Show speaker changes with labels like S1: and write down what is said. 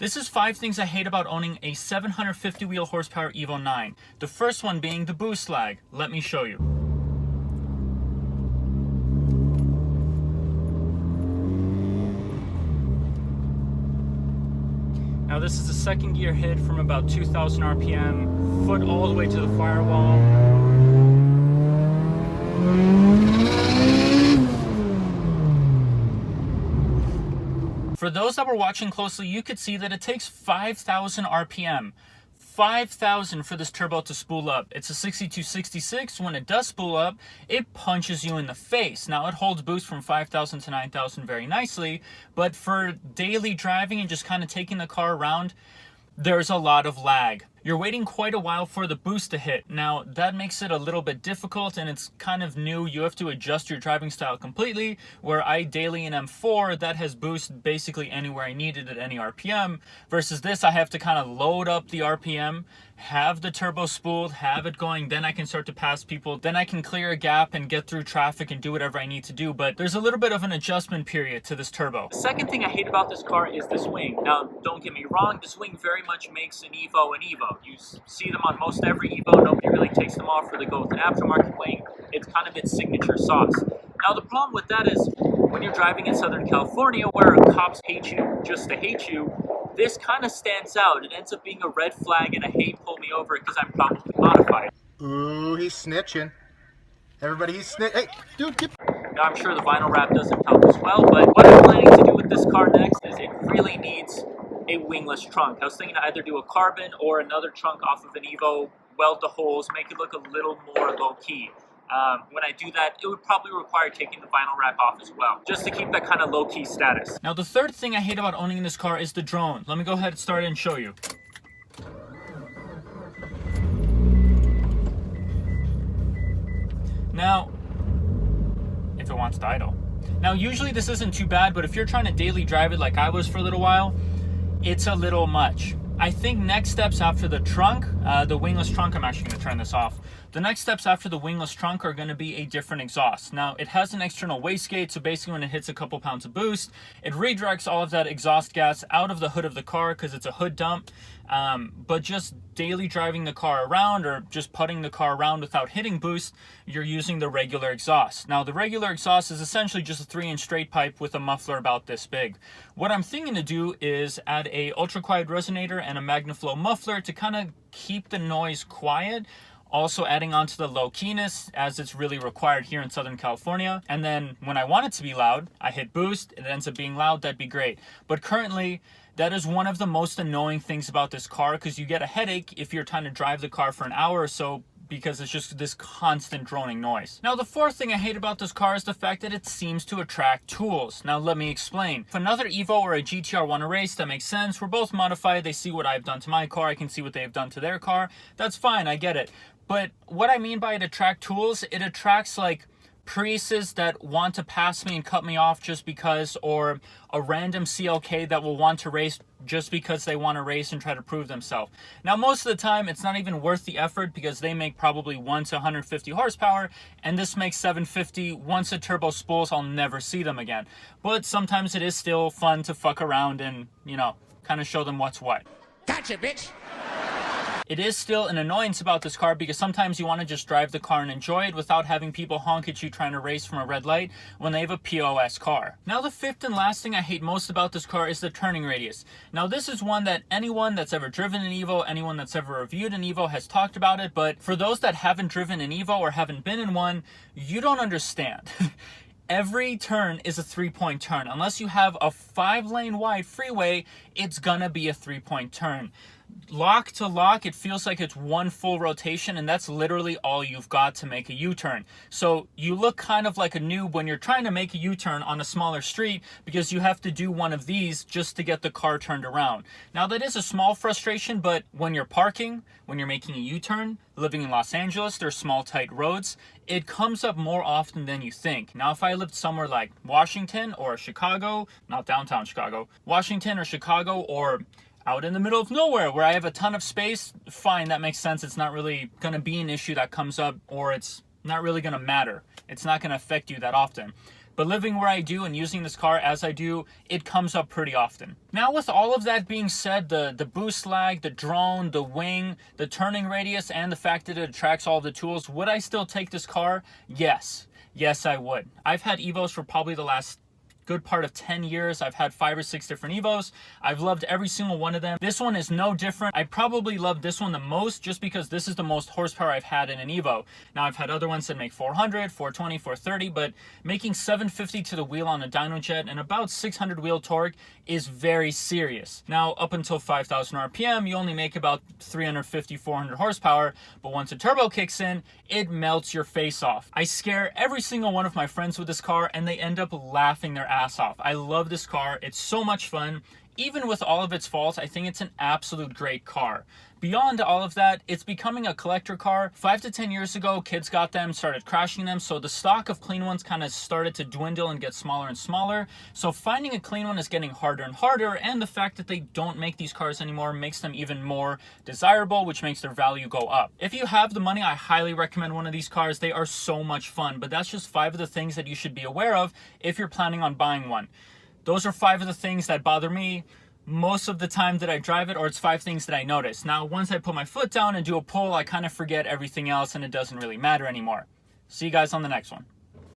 S1: This is 5 things I hate about owning a 750 wheel horsepower Evo 9. The first one being the boost lag. Let me show you. Now this is a second gear hit from about 2000 RPM, foot all the way to the firewall. For those that were watching closely, you could see that it takes 5,000 RPM. 5,000 for this turbo to spool up. It's a 6266. When it does spool up, it punches you in the face. Now it holds boost from 5,000 to 9,000 very nicely, but for daily driving and just kind of taking the car around, there's a lot of lag. You're waiting quite a while for the boost to hit. Now that makes it a little bit difficult and it's kind of new. You have to adjust your driving style completely, where I daily in M4 that has boost basically anywhere I need it at any RPM, versus this I have to kind of load up the RPM, have the turbo spooled, have it going, then I can start to pass people, then I can clear a gap and get through traffic and do whatever I need to do. But there's a little bit of an adjustment period to this turbo. The second thing I hate about this car is the swing. Now don't get me wrong, the swing very much makes an Evo an Evo. You see them on most every Evo, nobody really takes them off, or they go with an aftermarket wing. It's kind of its signature sauce. Now the problem with that is when you're driving in Southern California where cops hate you just to hate you, this kind of stands out. It ends up being a red flag and a hey, pull me over because I'm probably modified.
S2: Ooh, he's snitching. Everybody, he's snitching. Hey, dude, get...
S1: Now I'm sure the vinyl wrap doesn't help as well, but what I'm planning to do with this car next is it really needs a wingless trunk. I was thinking to either do a carbon or another trunk off of an Evo, weld the holes, make it look a little more low-key. When I do that, it would probably require taking the vinyl wrap off as well, just to keep that kind of low-key status. Now the third thing I hate about owning this car is the drone. Let me go ahead and start it and show you. Now, if it wants to idle. Now usually this isn't too bad, but if you're trying to daily drive it like I was for a little while, it's a little much. I think next steps after the trunk, the wingless trunk, I'm actually going to turn this off. The next steps after the wingless trunk are going to be a different exhaust. Now, it has an external wastegate, so basically when it hits a couple pounds of boost, it redirects all of that exhaust gas out of the hood of the car because it's a hood dump. But just daily driving the car around or just putting the car around without hitting boost, you're using the regular exhaust. Now, the regular exhaust is essentially just a 3-inch straight pipe with a muffler about this big. What I'm thinking to do is add a ultra-quiet resonator and a MagnaFlow muffler to kind of keep the noise quiet, also adding on to the low keyness as it's really required here in Southern California. And then when I want it to be loud, I hit boost, it ends up being loud, that'd be great. But currently, that is one of the most annoying things about this car because you get a headache if you're trying to drive the car for an hour or so because it's just this constant droning noise. Now the fourth thing I hate about this car is the fact that it seems to attract tools. Now let me explain. If another Evo or a GTR want to race, that makes sense. We're both modified, they see what I've done to my car, I can see what they've done to their car. That's fine, I get it. But what I mean by it attract tools, it attracts like Priuses that want to pass me and cut me off just because, or a random CLK that will want to race just because they want to race and try to prove themselves. Now, most of the time, it's not even worth the effort because they make probably 1 to 150 horsepower, and this makes 750. Once a turbo spools, I'll never see them again. But sometimes it is still fun to fuck around and, you know, kind of show them what's what.
S3: Gotcha, bitch!
S1: It is still an annoyance about this car because sometimes you want to just drive the car and enjoy it without having people honk at you trying to race from a red light when they have a POS car. Now the fifth and last thing I hate most about this car is the turning radius. Now this is one that anyone that's ever driven an Evo, anyone that's ever reviewed an Evo has talked about it, but for those that haven't driven an Evo or haven't been in one, you don't understand. Every turn is a 3-point turn. Unless you have a 5-lane wide freeway, it's gonna be a 3-point turn. Lock to lock, it feels like it's one full rotation, and that's literally all you've got to make a U-turn. So you look kind of like a noob when you're trying to make a U-turn on a smaller street because you have to do one of these just to get the car turned around. Now that is a small frustration, but when you're parking, when you're making a U-turn, living in Los Angeles, there's small tight roads, it comes up more often than you think. Now if I lived somewhere like Washington or Chicago, not downtown Chicago, Washington or Chicago, or out in the middle of nowhere where I have a ton of space, fine, that makes sense. It's not really going to be an issue that comes up, or it's not really going to matter. It's not going to affect you that often. but living where I do and using this car as I do, it comes up pretty often. Now, with all of that being said, the boost lag, the drone, the wing, the turning radius, and the fact that it attracts all the tools, would I still take this car? Yes. Yes, I would. I've had Evos for probably the last good part of 10 years. I've had 5 or 6 different Evos. I've loved every single one of them. This one is no different. I probably love this one the most just because this is the most horsepower I've had in an Evo. Now, I've had other ones that make 400, 420, 430, but making 750 to the wheel on a dyno jet and about 600 wheel torque is very serious. Now, up until 5,000 RPM, you only make about 350, 400 horsepower, but once a turbo kicks in, it melts your face off. I scare every single one of my friends with this car and they end up laughing their ass off. I love this car. It's so much fun. Even with all of its faults, I think it's an absolute great car. Beyond all of that, it's becoming a collector car. 5 to 10 years ago, kids got them, started crashing them, so the stock of clean ones kind of started to dwindle and get smaller and smaller. So finding a clean one is getting harder and harder, and the fact that they don't make these cars anymore makes them even more desirable, which makes their value go up. If you have the money, I highly recommend one of these cars. They are so much fun, but that's just 5 of the things that you should be aware of if you're planning on buying one. Those are 5 of the things that bother me most of the time that I drive it, or it's 5 things that I notice. Now, once I put my foot down and do a pull, I kind of forget everything else and it doesn't really matter anymore. See you guys on the next one.